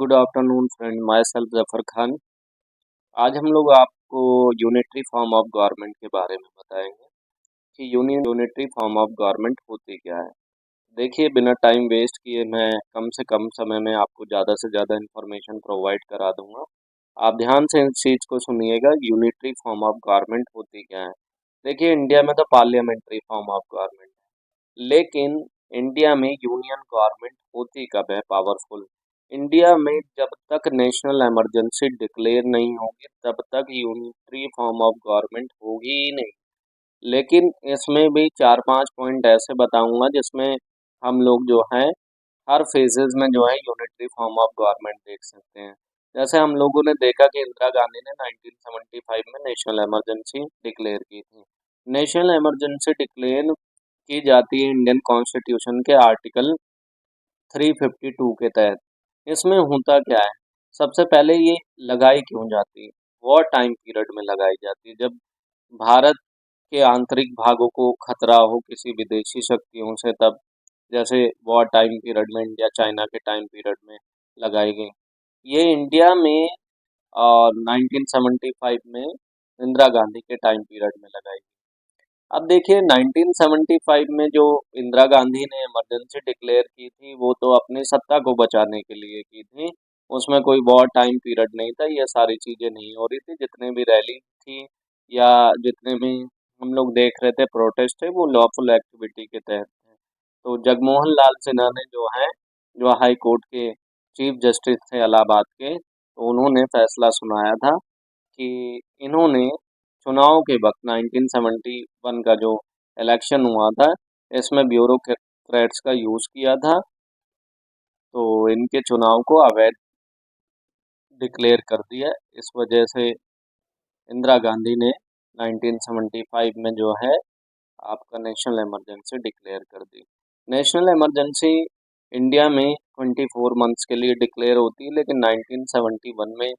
Good afternoon friend, my self Zafar Khan. आज हम लोग आपको यूनिटरी फॉर्म ऑफ गवर्नमेंट के बारे में बताएंगे कि यूनिटरी फॉर्म ऑफ गवर्नमेंट होती क्या है। देखिए, बिना टाइम वेस्ट किए मैं कम से कम समय में आपको ज़्यादा से ज़्यादा इन्फॉर्मेशन प्रोवाइड करा दूंगा। आप ध्यान से इस चीज़ को सुनिएगा, यूनिटरी फॉर्म ऑफ गवर्नमेंट होती क्या है। देखिए, इंडिया में तो पार्लियामेंट्री फॉर्म ऑफ गवर्नमेंट, लेकिन इंडिया में यूनियन गवर्नमेंट होती कब है पावरफुल। इंडिया में जब तक नेशनल इमरजेंसी डिक्लेयर नहीं होगी तब तक यूनिटरी फॉर्म ऑफ गवर्नमेंट होगी ही नहीं। लेकिन इसमें भी चार पांच पॉइंट ऐसे बताऊंगा जिसमें हम लोग जो है हर फेजेस में जो है यूनिटरी फॉर्म ऑफ गवर्नमेंट देख सकते हैं। जैसे हम लोगों ने देखा कि इंदिरा गांधी ने 1975 में नेशनल इमरजेंसी डिक्लेयर की थी। नेशनल इमरजेंसी डिक्लेयर की जाती है इंडियन कॉन्स्टिट्यूशन के आर्टिकल 352 के तहत। इसमें होता क्या है, सबसे पहले ये लगाई क्यों जाती है, वॉर टाइम पीरियड में लगाई जाती है, जब भारत के आंतरिक भागों को खतरा हो किसी विदेशी शक्तियों से, तब जैसे वॉर टाइम पीरियड में इंडिया चाइना के टाइम पीरियड में लगाई गई। ये इंडिया में 1975 में इंदिरा गांधी के टाइम पीरियड में लगाई गई। अब देखिए, 1975 में जो इंदिरा गांधी ने इमरजेंसी डिक्लेयर की थी वो तो अपनी सत्ता को बचाने के लिए की थी। उसमें कोई वॉर टाइम पीरियड नहीं था, ये सारी चीजें नहीं हो रही थी। जितने भी रैली थी या जितने भी हम लोग देख रहे थे प्रोटेस्ट थे, वो लॉफुल एक्टिविटी के तहत थे। तो जगमोहन लाल सिन्हा ने जो हाई कोर्ट के चीफ जस्टिस थे इलाहाबाद के, तो उन्होंने फैसला सुनाया था कि इन्होंने चुनाव के वक्त 1971 का जो इलेक्शन हुआ था, इसमें ब्यूरोक्रेट्स का यूज किया था, तो इनके चुनाव को अवैध डिक्लेयर कर दिया। इस वजह से इंदिरा गांधी ने 1975 में जो है आपका नेशनल इमरजेंसी डिक्लेयर कर दी। नेशनल इमरजेंसी इंडिया में 24 मंथ्स के लिए डिक्लेयर होती है, लेकिन 1971 में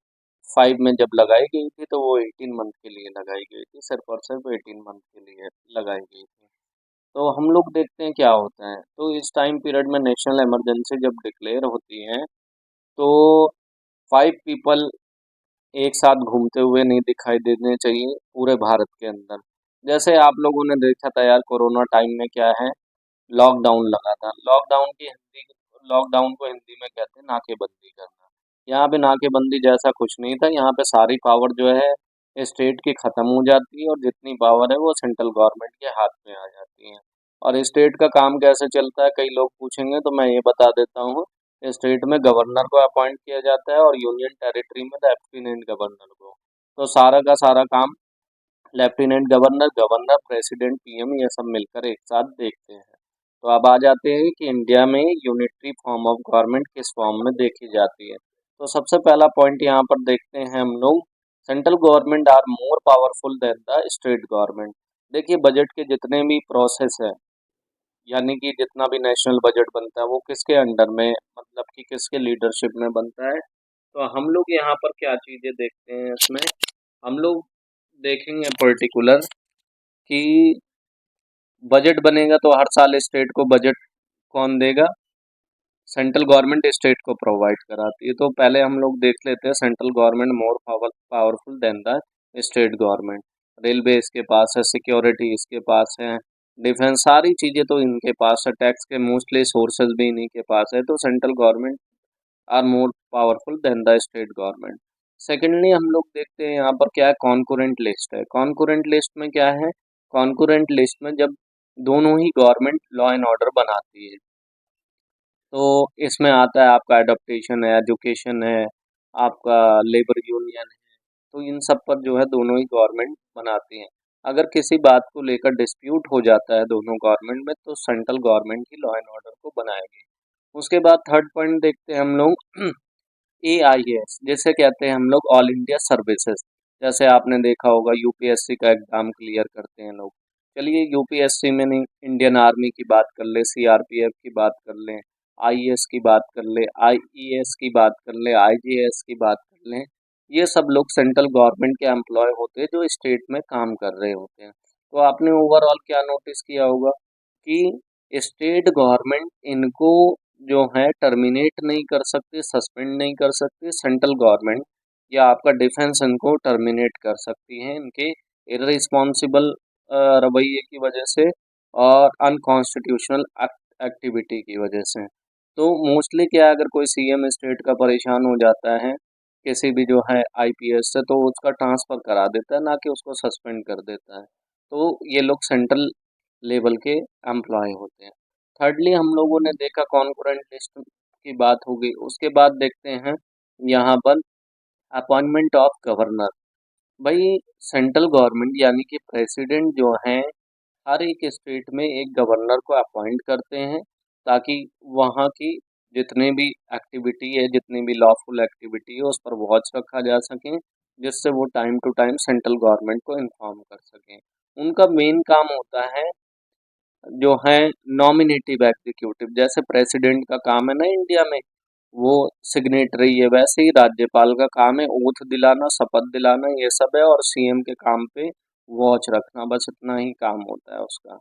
5 में जब लगाई गई थी तो वो 18 मंथ के लिए लगाई गई थी, सिर्फ और सिर्फ 18 मंथ के लिए लगाई गई थी। तो हम लोग देखते हैं क्या होता है। तो इस टाइम पीरियड में नेशनल इमरजेंसी जब डिक्लेयर होती है तो 5 पीपल एक साथ घूमते हुए नहीं दिखाई देने चाहिए पूरे भारत के अंदर। जैसे आप लोगों ने देखा था यार, कोरोना टाइम में क्या है, लॉकडाउन लगा था। लॉकडाउन को हिंदी में कहते हैं नाकेबंदी करना। यहाँ पे नाकेबंदी जैसा कुछ नहीं था, यहाँ पे सारी पावर जो है स्टेट की खत्म हो जाती है और जितनी पावर है वो सेंट्रल गवर्नमेंट के हाथ में आ जाती है। और स्टेट का काम कैसे चलता है, कई लोग पूछेंगे तो मैं ये बता देता हूँ। स्टेट में गवर्नर को अपॉइंट किया जाता है और यूनियन टेरिटरी में लेफ्टिनेंट गवर्नर को। तो सारा का सारा काम lieutenant governor, governor, president, PM ये सब मिलकर एक साथ देखते हैं। तो अब आ जाते हैं कि इंडिया में यूनिटरी फॉर्म ऑफ गवर्नमेंट किस फॉर्म में देखी जाती है। तो सबसे पहला पॉइंट यहाँ पर देखते हैं हम लोग, central government are more powerful than the state government. देखिए, बजट के जितने भी प्रोसेस है, यानी कि जितना भी नेशनल बजट बनता है वो किसके अंडर में, मतलब कि किसके लीडरशिप में बनता है। तो हम लोग यहाँ पर क्या चीजें देखते हैं इसमें, हम लोग देखेंगे पर्टिकुलर कि बजट बनेगा तो हर साल स्टेट को बजट कौन देगा, सेंट्रल गवर्नमेंट स्टेट को प्रोवाइड कराती है। तो पहले हम लोग देख लेते हैं, central government more powerful than the state government. Railway इसके पास है, सिक्योरिटी इसके पास है, डिफेंस, सारी चीज़ें तो इनके पास है, टैक्स के मोस्टली सोर्सेज भी इन्हीं के पास है। तो central government are more powerful than the state government. Secondly हम लोग देखते हैं यहाँ पर क्या है, कॉन्करेंट लिस्ट है। कॉन्करेंट लिस्ट में क्या है, कॉन्करेंट लिस्ट में जब दोनों ही गवर्नमेंट लॉ एंड ऑर्डर बनाती है, तो इसमें आता है आपका एडप्टेशन है, एजुकेशन है, आपका लेबर यूनियन है। तो इन सब पर जो है दोनों ही गवर्नमेंट बनाती हैं। अगर किसी बात को लेकर डिस्प्यूट हो जाता है दोनों गवर्नमेंट में तो central government he law and order को बनाएगी। उसके बाद थर्ड पॉइंट देखते हैं हम लोग AIS, जिसे कहते हैं हम लोग ऑल इंडिया सर्विसेज। जैसे आपने देखा होगा यूपीएससी का एग्जाम क्लियर करते हैं लोग। चलिए, यूपीएससी में नहीं, इंडियन आर्मी की बात कर ले, सीआरपीएफ की बात कर लें, आईएएस की बात कर ले, आईईएस की बात कर ले, आईजीएस की बात कर लें, ये सब लोग सेंट्रल गवर्नमेंट के एम्प्लॉय होते हैं जो स्टेट में काम कर रहे होते हैं। तो आपने ओवरऑल क्या नोटिस किया होगा कि स्टेट गवर्नमेंट इनको जो है टर्मिनेट नहीं कर सकती, सस्पेंड नहीं कर सकती। सेंट्रल गवर्नमेंट या आपका डिफेंस इनको टर्मिनेट कर सकती है इनके इररिस्पॉन्सिबल रवैये की वजह से और अनकॉन्स्टिट्यूशनल एक्टिविटी की वजह से। तो मोस्टली क्या है, अगर कोई सीएम स्टेट का परेशान हो जाता है किसी भी जो है आईपीएस से, तो उसका ट्रांसफर करा देता है, ना कि उसको सस्पेंड कर देता है। तो ये लोग सेंट्रल लेवल के एम्प्लॉय होते हैं। थर्डली हम लोगों ने देखा कॉन्करेंट लिस्ट की बात हो गई, उसके बाद देखते हैं यहाँ पर अपॉइंटमेंट ऑफ गवर्नर। भाई सेंट्रल गवर्नमेंट यानी कि प्रेसिडेंट जो है हर एक स्टेट में एक गवर्नर को अपॉइंट करते हैं, ताकि वहाँ की जितने भी एक्टिविटी है, जितनी भी लॉफुल एक्टिविटी है, उस पर वॉच रखा जा सके, जिससे वो time to time central government को इन्फॉर्म कर सकें। उनका मेन काम होता है जो है नॉमिनेटिव एग्जीक्यूटिव। जैसे प्रेसिडेंट का काम है ना इंडिया में, वो सिग्नेटरी है, वैसे ही राज्यपाल का काम है ओथ दिलाना, शपथ दिलाना, ये सब है। और सीएम के काम पे वॉच रखना, बस इतना ही काम होता है उसका।